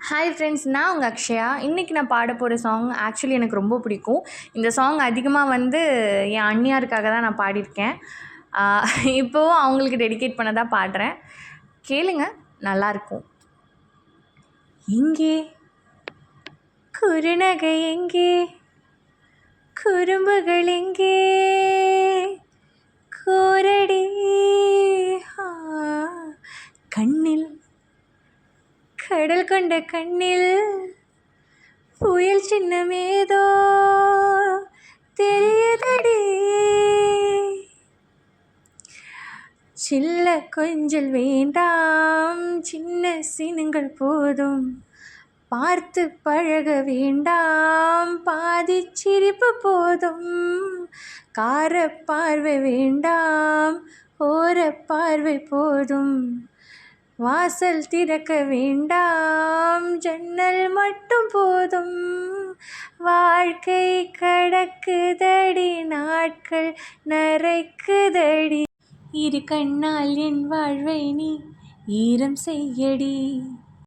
Hi friends, நான் உங்கள் அக்ஷயா. இன்றைக்கி நான் பாட போகிற சாங் ஆக்சுவலி எனக்கு ரொம்ப பிடிக்கும். இந்த சாங் அதிகமாக என் அண்ணியாருக்காக தான் நான் பாடியிருக்கேன். இப்போது அவங்களுக்கு டெடிகேட் பண்ண தான் பாடுறேன். கேளுங்க, நல்லாயிருக்கும். இங்கே குறுநகை எங்கே, குறும்புகள் எங்கே, கோரடி கண்ணில் கடல் கொண்ட கண்ணில் புயல் சின்னமேதோ தெரியுதடி. சில்ல கொஞ்சல் வேண்டாம், சின்ன சினுங்கள் போதும். பார்த்து பழக வேண்டாம், பாதி சிரிப்பு போதும். கார பார்வை வேண்டாம், ஓர பார்வை போதும். வாசல் திறக்க வேண்டாம், ஜன்னல் மட்டும் போதும். வாழ்க்கை கடக்குதடி, நாட்கள் நரைக்குதடி. இரு கண்ணால் என் வாழ்வை நீ ஈரம் செய்யடி.